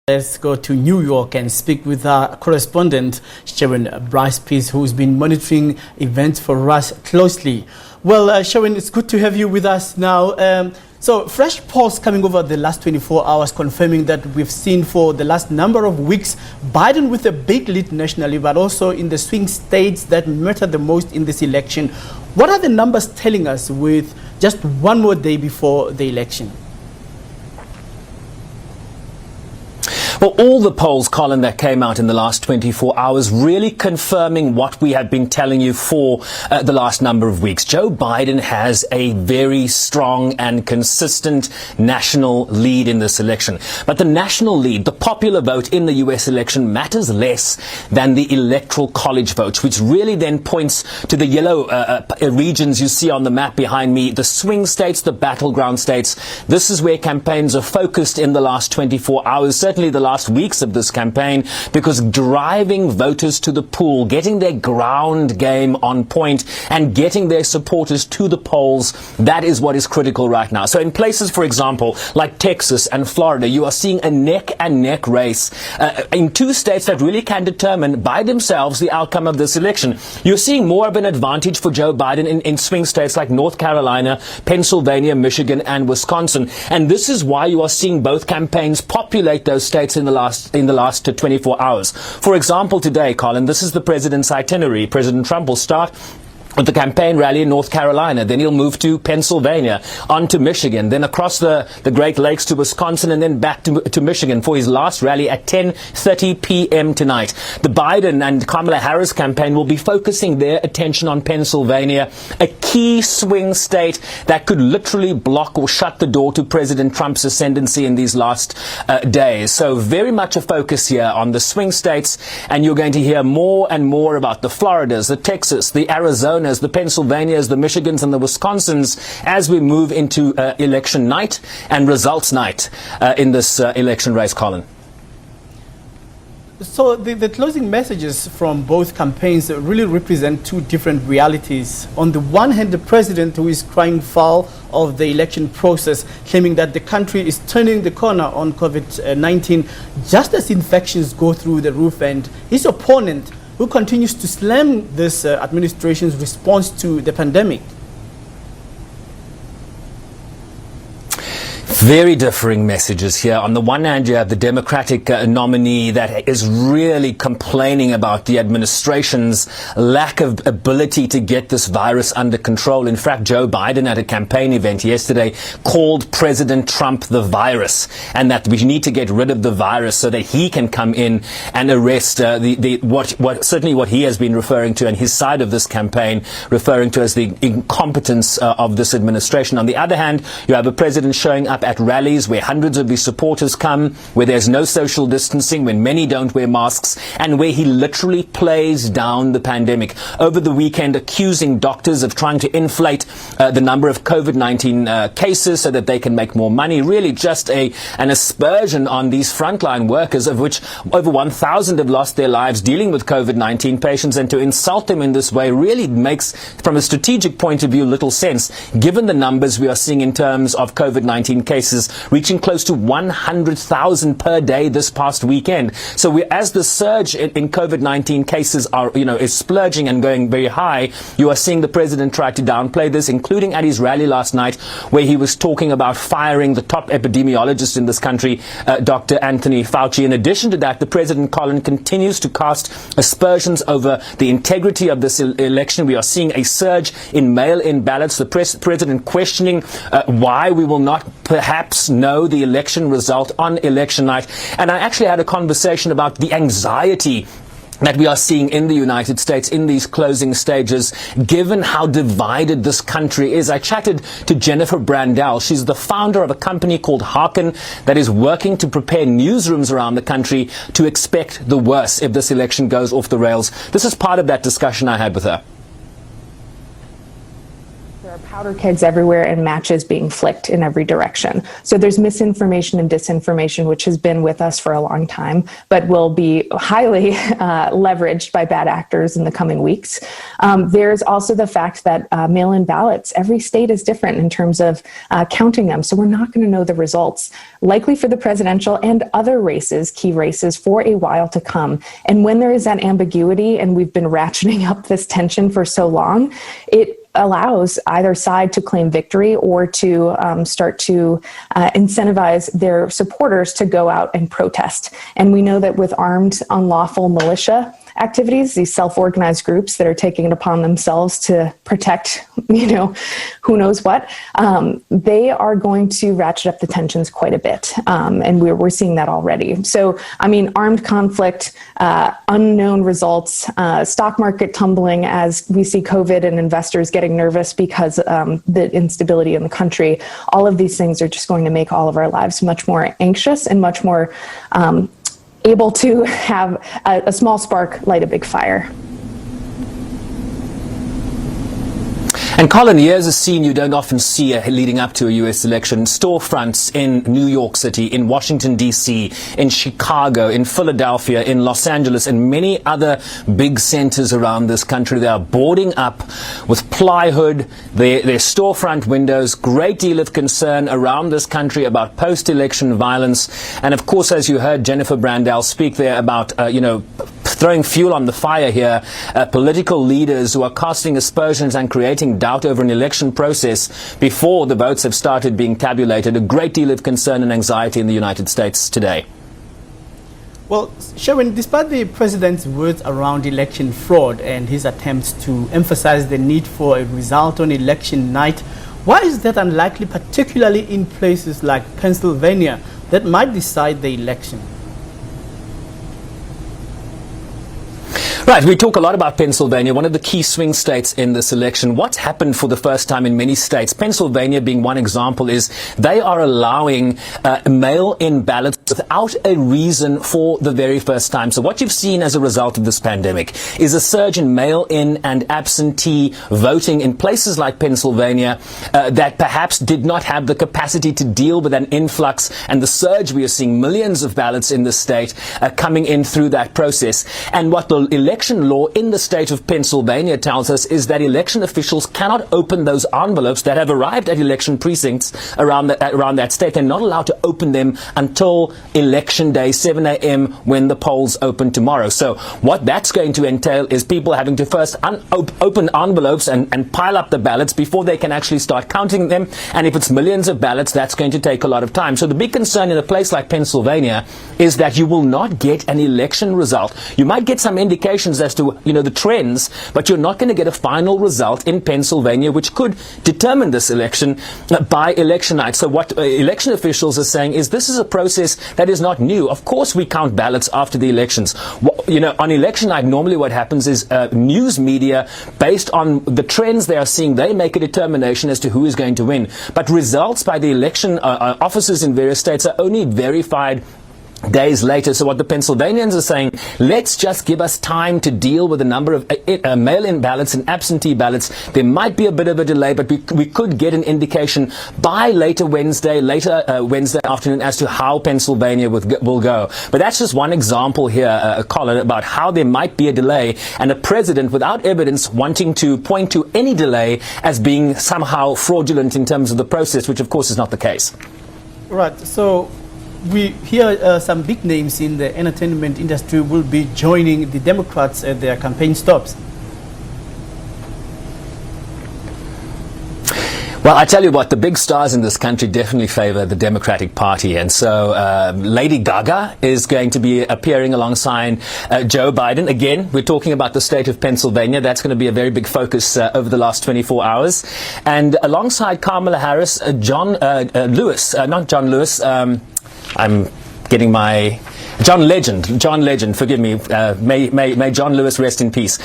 Let's go to New York and speak with our correspondent Sherwin Bryce-Pease, who's been monitoring events for us closely. Well, Sherwin, it's good to have you with us now. So fresh polls coming over the last 24 hours confirming that we've seen for the last number of weeks Biden with a big lead nationally, but also in the swing states that matter the most in this election. What are the numbers telling us with just one more day before the election? Well, all the polls, Colin, that came out in the last 24 hours really confirming what we have been telling you for the last number of weeks. Joe Biden has a very strong and consistent national lead in this election. But the national lead, the popular vote in the U.S. election, matters less than the electoral college votes, which really then points to the yellow regions you see on the map behind me, the swing states, the battleground states. This is where campaigns are focused in the last 24 hours, certainly the last weeks of this campaign, because driving voters to the pool, getting their ground game on point and getting their supporters to the polls, that is what is critical right now. So in places, for example, like Texas and Florida, you are seeing a neck-and-neck race in two states that really can determine by themselves the outcome of this election. You're seeing more of an advantage for Joe Biden in swing states like North Carolina, Pennsylvania, Michigan, and Wisconsin. And this is why you are seeing both campaigns populate those states in the last 24 hours. For example, today, Colin, this is the president's itinerary. President Trump will start with the campaign rally in North Carolina, then he'll move to Pennsylvania, on to Michigan, then across the Great Lakes to Wisconsin, and then back to Michigan for his last rally at 10:30 p.m. tonight. The Biden and Kamala Harris campaign will be focusing their attention on Pennsylvania, a key swing state that could literally block or shut the door to President Trump's ascendancy in these last days. So very much a focus here on the swing states, and you're going to hear more and more about the Floridas, the Texas, the Arizonas, the Pennsylvanias, the Michigans, and the Wisconsins as we move into election night and results night in this election race, Colin. So the closing messages from both campaigns really represent two different realities. On the one hand, the president, who is crying foul of the election process, claiming that the country is turning the corner on COVID-19 just as infections go through the roof, and his opponent, who continues to slam this administration's response to the pandemic. Very differing messages here. On the one hand, you have the Democratic nominee that is really complaining about the administration's lack of ability to get this virus under control. In fact, Joe Biden at a campaign event yesterday called President Trump the virus, and that we need to get rid of the virus so that he can come in and arrest what he has been referring to, and his side of this campaign referring to as the incompetence of this administration. On the other hand, you have a president showing up at rallies where hundreds of his supporters come, where there's no social distancing, when many don't wear masks, and where he literally plays down the pandemic. Over the weekend, accusing doctors of trying to inflate the number of COVID-19 cases so that they can make more money. Really just an aspersion on these frontline workers, of which over 1,000 have lost their lives dealing with COVID-19 patients, and to insult them in this way really makes, from a strategic point of view, little sense, given the numbers we are seeing in terms of COVID-19 cases reaching close to 100,000 per day this past weekend. So as the surge in COVID-19 cases is splurging and going very high, you are seeing the president try to downplay this, including at his rally last night, where he was talking about firing the top epidemiologist in this country, Dr. Anthony Fauci. In addition to that, the president, Colin, continues to cast aspersions over the integrity of this election. We are seeing a surge in mail-in ballots. The president questioning why we will not perhaps know the election result on election night. And I actually had a conversation about the anxiety that we are seeing in the United States in these closing stages, given how divided this country is. I chatted to Jennifer Brandel. She's the founder of a company called Hearken that is working to prepare newsrooms around the country to expect the worst if this election goes off the rails. This is part of that discussion I had with her. There are are powder kegs everywhere and matches being flicked in every direction. So there's misinformation and disinformation, which has been with us for a long time, but will be highly leveraged by bad actors in the coming weeks. There's also the fact that mail-in ballots, every state is different in terms of counting them. So we're not going to know the results, likely for the presidential and other races, key races, for a while to come. And when there is that ambiguity, and we've been ratcheting up this tension for so long, it allows either side to claim victory or to start to incentivize their supporters to go out and protest. And we know that with armed, unlawful militia activities, these self-organized groups that are taking it upon themselves to protect, who knows what, they are going to ratchet up the tensions quite a bit. And we're seeing that already. So, armed conflict, unknown results, stock market tumbling as we see COVID and investors getting nervous because the instability in the country, all of these things are just going to make all of our lives much more anxious and much more able to have a small spark light a big fire. And Colin, here's a scene you don't often see leading up to a U.S. election. Storefronts in New York City, in Washington, D.C., in Chicago, in Philadelphia, in Los Angeles, and many other big centers around this country. They are boarding up with plywood, their storefront windows. Great deal of concern around this country about post-election violence. And of course, as you heard Jennifer Brandel speak there about, throwing fuel on the fire here, political leaders who are casting aspersions and creating doubt over an election process before the votes have started being tabulated. A great deal of concern and anxiety in the United States today. Well, Sherwin, despite the president's words around election fraud and his attempts to emphasize the need for a result on election night, why is that unlikely, particularly in places like Pennsylvania that might decide the election? Right, we talk a lot about Pennsylvania, one of the key swing states in this election. What's happened for the first time in many states, Pennsylvania being one example, is they are allowing mail-in ballots without a reason for the very first time. So what you've seen as a result of this pandemic is a surge in mail-in and absentee voting in places like Pennsylvania that perhaps did not have the capacity to deal with an influx and the surge. We are seeing millions of ballots in the state coming in through that process. And what the election law in the state of Pennsylvania tells us is that election officials cannot open those envelopes that have arrived at election precincts around that state. They're not allowed to open them until election day, 7 a.m., when the polls open tomorrow. So what that's going to entail is people having to first open envelopes and pile up the ballots before they can actually start counting them. And if it's millions of ballots, that's going to take a lot of time. So the big concern in a place like Pennsylvania is that you will not get an election result. You might get some indications as to, the trends, but you're not going to get a final result in Pennsylvania, which could determine this election by election night. So what election officials are saying is this is a process that is not new. Of course, we count ballots after the elections. On election night, normally what happens is news media, based on the trends they are seeing, they make a determination as to who is going to win. But results by the election officers in various states are only verified days later. So what the Pennsylvanians are saying, let's just give us time to deal with a number of mail-in ballots and absentee ballots. There might be a bit of a delay, but we could get an indication by later Wednesday afternoon as to how Pennsylvania will go. But that's just one example here, Colin, about how there might be a delay and a president without evidence wanting to point to any delay as being somehow fraudulent in terms of the process, which of course is not the case. Right. So we hear some big names in the entertainment industry will be joining the Democrats at their campaign stops. Well, I tell you what, the big stars in this country definitely favor the Democratic Party. And so Lady Gaga is going to be appearing alongside Joe Biden. Again, we're talking about the state of Pennsylvania. That's going to be a very big focus over the last 24 hours. And alongside Kamala Harris, John Lewis, not John Lewis, I'm getting my John Legend, forgive me, may John Lewis rest in peace.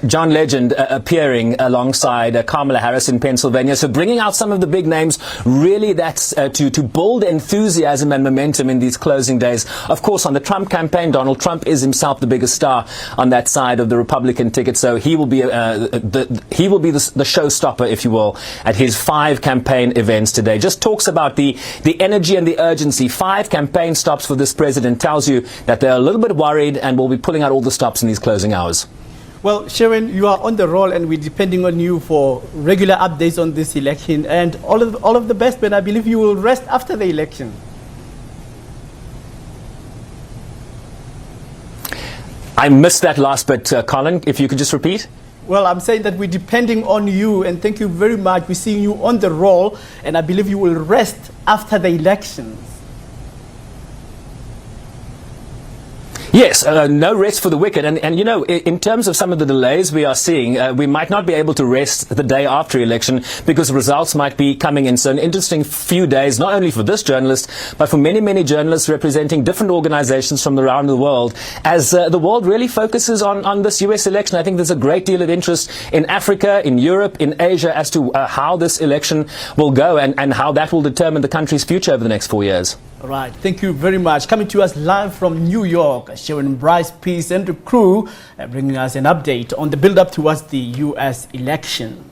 John Legend appearing alongside Kamala Harris in Pennsylvania. So bringing out some of the big names, really that's to build enthusiasm and momentum in these closing days. Of course, on the Trump campaign, Donald Trump is himself the biggest star on that side of the Republican ticket. So he will be the showstopper, if you will, at his 5 campaign events today. Just talks about the energy and the urgency. 5 campaign stops for this president tells you that they're a little bit worried and will be pulling out all the stops in these closing hours. Well, Sherwin, you are on the roll and we're depending on you for regular updates on this election and all of the best, but I believe you will rest after the election. I missed that last bit, Colin, if you could just repeat. Well, I'm saying that we're depending on you and thank you very much. We're seeing you on the roll and I believe you will rest after the elections. Yes, no rest for the wicked. And you know, in terms of some of the delays we are seeing, we might not be able to rest the day after election because results might be coming in. So an interesting few days, not only for this journalist, but for many, many journalists representing different organizations from around the world. As the world really focuses on this U.S. election, I think there's a great deal of interest in Africa, in Europe, in Asia as to how this election will go and how that will determine the country's future over the next 4 years. All right, thank you very much. Coming to us live from New York, Sherwin Bryce-Pease and the crew bringing us an update on the build-up towards the U.S. election.